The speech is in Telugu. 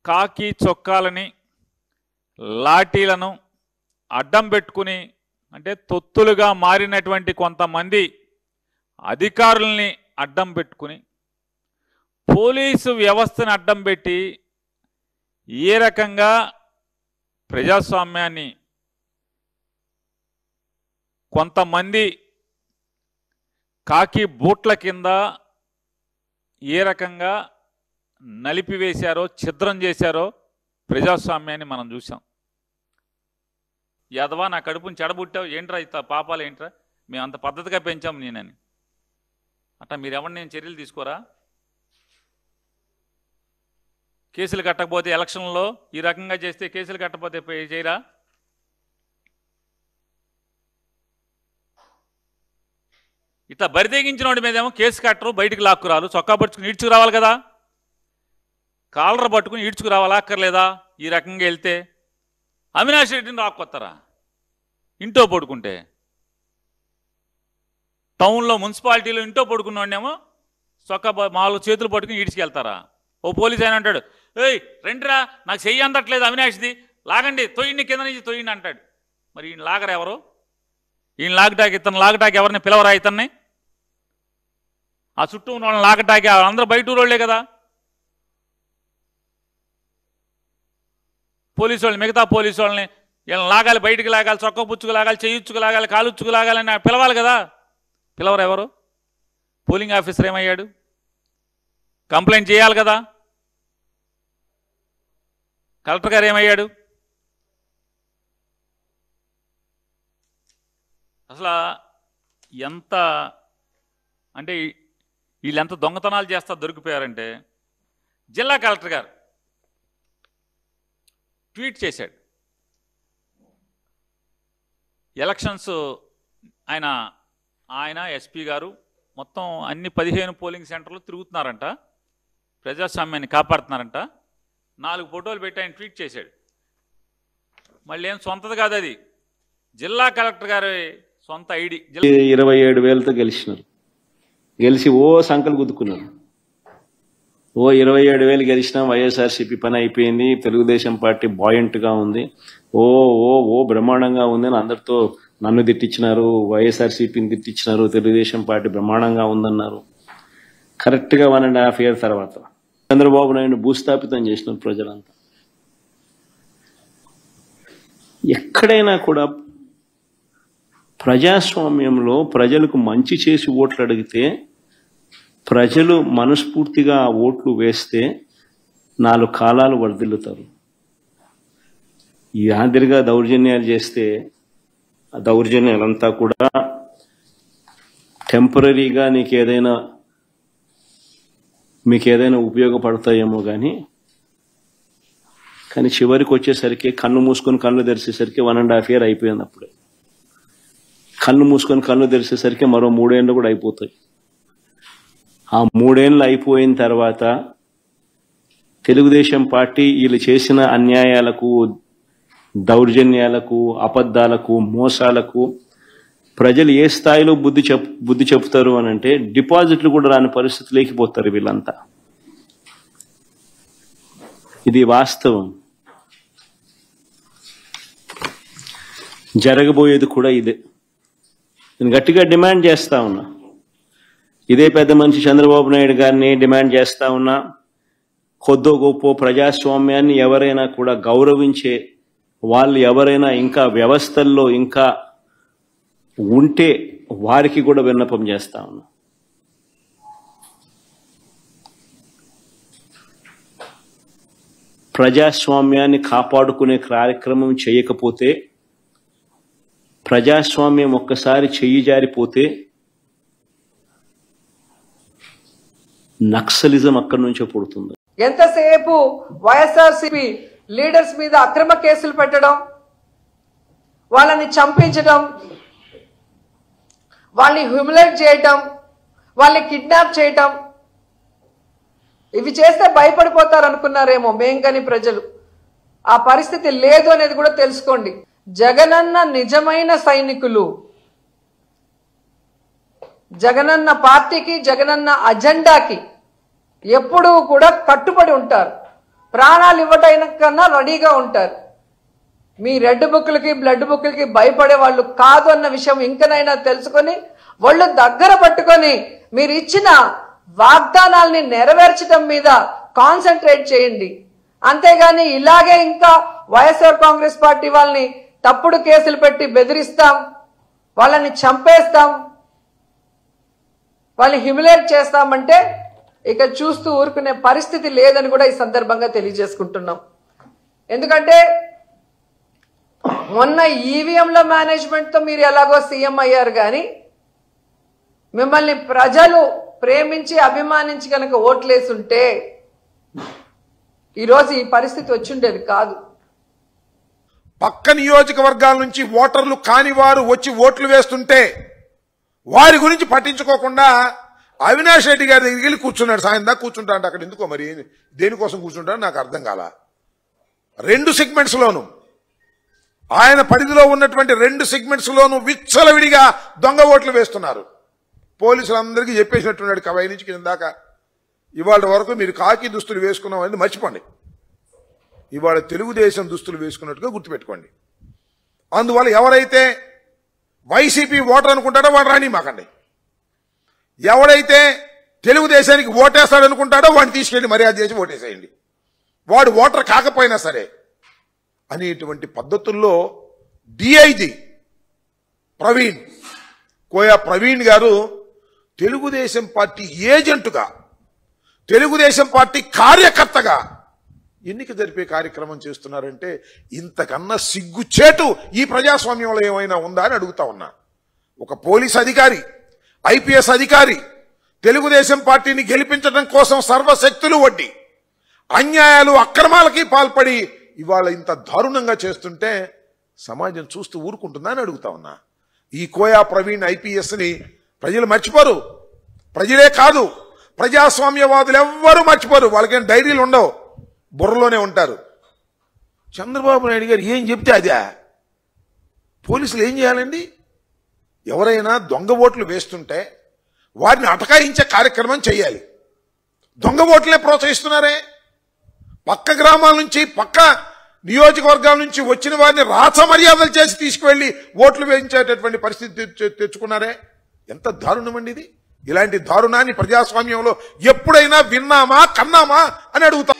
కాకి చొక్కాలని లాఠీలను అడ్డం పెట్టుకుని అంటే తొత్తులుగా మారినటువంటి కొంతమంది అధికారుల్ని అడ్డం పెట్టుకుని పోలీసు వ్యవస్థను అడ్డం పెట్టి ఏ రకంగా ప్రజాస్వామ్యాన్ని కొంతమంది కాకి బూట్ల కింద ఏ రకంగా నలిపివేశారో ఛిద్రం చేశారో ప్రజాస్వామ్యాన్ని మనం చూసాం. యాదవా నా కడుపుని చెడబుట్టావు ఏంట్రా ఇంత పాపాలు ఏంట్రా మేము అంత పద్ధతిగా పెంచాం నేనని అట్లా మీరెవరిని నేను చర్యలు తీసుకోరా? కేసులు కట్టకపోతే ఎలక్షన్లో ఈ రకంగా చేస్తే కేసులు కట్టకపోతే చేయరా? ఇట్లా బరితెగించిన వాడి మీదేమో కేసు కట్టరు, బయటికి లాక్కురాలు, చొక్కా పట్టుకుని ఈడ్చుకు రావాలి కదా, కాలర్ పట్టుకుని ఈడ్చుకు రావాలా అక్కర్లేదా? ఈ రకంగా వెళ్తే అవినాష్ రెడ్డిని రాక్కొస్తారా? ఇంట్లో పడుకుంటే టౌన్లో మున్సిపాలిటీలో ఇంట్లో పడుకున్నవాడినేమో చొక్కా మామూలు చేతులు పట్టుకుని ఈడ్చుకెళ్తారా? ఓ పోలీస్ ఆయన అంటాడు, ఏయ్ రండిరా నాకు చెయ్యి అందట్లేదు అవినాష్ది, లాగండి తొయ్యండి కింద నుంచి తొయ్యండి అంటాడు. మరి ఈయన లాగరా ఎవరు? ఈయన లాగటాకి ఇతను లాగటాకి ఎవరిని పిలవరా? ఇతన్ని ఆ చుట్టూ ఉన్న వాళ్ళని లాగటాకి అందరూ బయట ఊరోళ్లే కదా. పోలీసు వాళ్ళని మిగతా పోలీసు వాళ్ళని వీళ్ళని లాగాలి, బయటికి లాగాలి, చొక్క పుచ్చుకు లాగాలి, చెయ్యుచ్చుకు లాగాలి, కాలుచ్చుకు లాగాలని పిలవాలి కదా. పిలవరు ఎవరు? పోలింగ్ ఆఫీసర్ ఏమయ్యాడు? కంప్లైంట్ చేయాలి కదా. కలెక్టర్ గారు ఏమయ్యాడు? అసలు ఎంత అంటే వీళ్ళు ఎంత దొంగతనాలు చేస్తా దొరికిపోయారంటే జిల్లా కలెక్టర్ గారు ట్వీట్ చేశాడు, ఎలక్షన్స్ ఆయన ఎస్పీ గారు మొత్తం అన్ని 15 పోలింగ్ సెంటర్లు తిరుగుతున్నారంట, ప్రజాస్వామ్యాన్ని కాపాడుతున్నారంట. 4 ఫోటోలు పెట్టి ఆయన ట్వీట్ చేశాడు. మళ్ళీ ఏం సొంతది కాదు, అది జిల్లా కలెక్టర్ గారి సొంత ఐడి. 27,000తో గెలిచినారు, గెలిచి ఓ సంకలు గుద్దుకున్నారు. ఓ 27,000 గెలిచినా వైఎస్ఆర్సీపీ పని అయిపోయింది, తెలుగుదేశం పార్టీ బాయింట్గా ఉంది, ఓ ఓ ఓ బ్రహ్మాండంగా ఉంది అని అందరితో నన్ను తిట్టించినారు, వైఎస్ఆర్సీపీని తిట్టించినారు, తెలుగుదేశం పార్టీ బ్రహ్మాండంగా ఉందన్నారు. కరెక్ట్గా 1.5 years తర్వాత చంద్రబాబు నాయుడు భూస్థాపితం చేసినారు ప్రజలంతా. ఎక్కడైనా కూడా ప్రజాస్వామ్యంలో ప్రజలకు మంచి చేసి ఓట్లు అడిగితే ప్రజలు మనస్ఫూర్తిగా ఆ ఓట్లు వేస్తే 4 కాలాలు వర్ధిల్లుతారు. ఈ మాదిరిగా దౌర్జన్యాలు చేస్తే ఆ దౌర్జన్యాలంతా కూడా టెంపరీగా మీకు ఏదైనా ఉపయోగపడతాయేమో కానీ చివరికి వచ్చేసరికి కన్ను మూసుకొని కళ్ళు తెరిచేసరికి 1.5 years అయిపోయింది. అప్పుడే కన్ను మూసుకొని కళ్ళు తెరిచేసరికి మరో 3 ఏళ్ళు కూడా అయిపోతాయి. ఆ 3 ఏళ్ళు అయిపోయిన తర్వాత తెలుగుదేశం పార్టీ వీళ్ళు చేసిన అన్యాయాలకు, దౌర్జన్యాలకు, అబద్ధాలకు, మోసాలకు ప్రజలు ఏ స్థాయిలో బుద్ధి చెప్తారు అని అంటే డిపాజిట్లు కూడా రాని పరిస్థితి లేకపోతారు వీళ్ళంతా. ఇది వాస్తవం. జరగబోయేది కూడా ఇదే. నేను గట్టిగా డిమాండ్ చేస్తా ఉన్నా, ఇదే పెద్ద మనిషి చంద్రబాబు నాయుడు గారిని డిమాండ్ చేస్తా ఉన్నా, కొద్దో గొప్ప ప్రజాస్వామ్యాన్ని ఎవరైనా కూడా గౌరవించే వాళ్ళు ఎవరైనా ఇంకా వ్యవస్థల్లో ఇంకా ఉంటే వారికి కూడా విన్నపం చేస్తా ఉన్నా. ప్రజాస్వామ్యాన్ని కాపాడుకునే కార్యక్రమం చేయకపోతే, ప్రజాస్వామ్యం ఒక్కసారి చెయ్యి జారిపోతే నక్సలిజం అక్కడి నుంచే పుడుతుంది. ఎంతసేపు వైఎస్ఆర్సీపీ లీడర్స్ మీద అక్రమ కేసులు పెట్టడం, వాళ్ళని చంపించడం, వాళ్ళని హ్యూమిలేట్ చేయటం, వాళ్ళని కిడ్నాప్ చేయటం, ఇవి చేస్తే భయపడిపోతారు అనుకున్నారేమో మేం కానీ ప్రజలు. ఆ పరిస్థితి లేదు అనేది కూడా తెలుసుకోండి. జగనన్న నిజమైన సైనికులు, జగనన్న పార్టీకి, జగనన్న అజెండాకి ఎప్పుడూ కూడా కట్టుబడి ఉంటారు. ప్రాణాలు ఇవ్వటానికన్నా రెడీగా ఉంటారు. మీ రెడ్ బుక్లకి బ్లడ్ బుక్లకి భయపడే వాళ్ళు కాదు అన్న విషయం ఇంకనైనా తెలుసుకొని వాళ్ళు దగ్గర పట్టుకొని మీరు ఇచ్చిన వాగ్దానాల్ని నెరవేర్చడం మీద కాన్సన్ట్రేట్ చేయండి. అంతేగాని ఇలాగే ఇంకా వైఎస్ఆర్ కాంగ్రెస్ పార్టీ వాళ్ళని తప్పుడు కేసులు పెట్టి బెదిరిస్తాం, వాళ్ళని చంపేస్తాం, వాళ్ళని హ్యూమిలేట్ చేస్తామంటే ఇక చూస్తూ ఊరుకునే పరిస్థితి లేదని కూడా ఈ సందర్భంగా తెలియజేసుకుంటున్నాం. ఎందుకంటే మొన్న ఈవీఎంల మేనేజ్మెంట్తో మీరు ఎలాగో సీఎం అయ్యారు, కానీ మిమ్మల్ని ప్రజలు ప్రేమించి అభిమానించి కనుక ఓట్లేసుంటే ఈరోజు ఈ పరిస్థితి వచ్చిండేది కాదు. పక్క నియోజకవర్గాల నుంచి ఓటర్లు కాని వారు వచ్చి ఓట్లు వేస్తుంటే వారి గురించి పట్టించుకోకుండా అవినాష్ రెడ్డి గారి దగ్గరికి వెళ్ళి కూర్చున్నాడు. సాయం దాకా కూర్చుంటాడు. అక్కడ ఎందుకో మరి దేనికోసం కూర్చుంటాడో నాకు అర్థం కాల. 2 సెగ్మెంట్స్ లోను ఆయన పరిధిలో ఉన్నటువంటి 2 సెగ్మెంట్స్ లోను విచ్చలవిడిగా దొంగ ఓట్లు వేస్తున్నారు. పోలీసులందరికీ చెప్పేసినట్టున్నాడు కవై నుంచి కింద దాకా. ఇవాళ వరకు మీరు కాకి దుస్తులు వేసుకున్నాం అనేది మర్చిపోండి. ఇవాళ తెలుగుదేశం దుస్తులు వేసుకున్నట్టుగా గుర్తుపెట్టుకోండి. అందువల్ల ఎవరైతే వైసీపీ ఓటర్ అనుకుంటాడో వాడు రాని మాకండి. ఎవడైతే తెలుగుదేశానికి ఓటేస్తాడనుకుంటాడో వాడిని తీసుకెళ్లి మర్యాద చేసి ఓటేసేయండి. వాడు ఓటర్ కాకపోయినా సరే అనేటువంటి పద్ధతుల్లో డిఐజీ ప్రవీణ్ కోయా ప్రవీణ్ గారు తెలుగుదేశం పార్టీ ఏజెంటుగా, తెలుగుదేశం పార్టీ కార్యకర్తగా ఎన్నిక జరిపే కార్యక్రమం చేస్తున్నారంటే ఇంతకన్నా సిగ్గుచేటు ఈ ప్రజాస్వామ్యంలో ఏమైనా ఉందా అని అడుగుతా ఉన్నా. ఒక పోలీస్ అధికారి, ఐపీఎస్ అధికారి తెలుగుదేశం పార్టీని గెలిపించడం కోసం సర్వశక్తులు ఒడ్డి అన్యాయాలు అక్రమాలకి పాల్పడి ఇవాళ ఇంత దారుణంగా చేస్తుంటే సమాజం చూస్తూ ఊరుకుంటుందా అని అడుగుతా ఉన్నా. ఈ కోయా ప్రవీణ్ ఐపీఎస్ ని ప్రజలు మర్చిపోరు. ప్రజలే కాదు, ప్రజాస్వామ్యవాదులు ఎవ్వరూ మర్చిపోరు. వాళ్ళకేం డైరీలు ఉండవు, బుర్రలోనే ఉంటారు. చంద్రబాబు నాయుడు గారు ఏం చెప్తే అదే. పోలీసులు ఏం చేయాలండి? ఎవరైనా దొంగ ఓట్లు వేస్తుంటే వారిని అటకాయించే కార్యక్రమం చేయాలి. దొంగ ఓట్లనే ప్రోత్సహిస్తున్నారే. పక్క గ్రామాల నుంచి, పక్క నియోజకవర్గాల నుంచి వచ్చిన వారిని రాచ మర్యాదలు చేసి తీసుకువెళ్లి ఓట్లు వేయించేటటువంటి పరిస్థితి తెచ్చుకున్నారే. ఎంత దారుణం అండి ఇది. ఇలాంటి దారుణాన్ని ప్రజాస్వామ్యంలో ఎప్పుడైనా విన్నామా, కన్నామా అని అడుగుతా.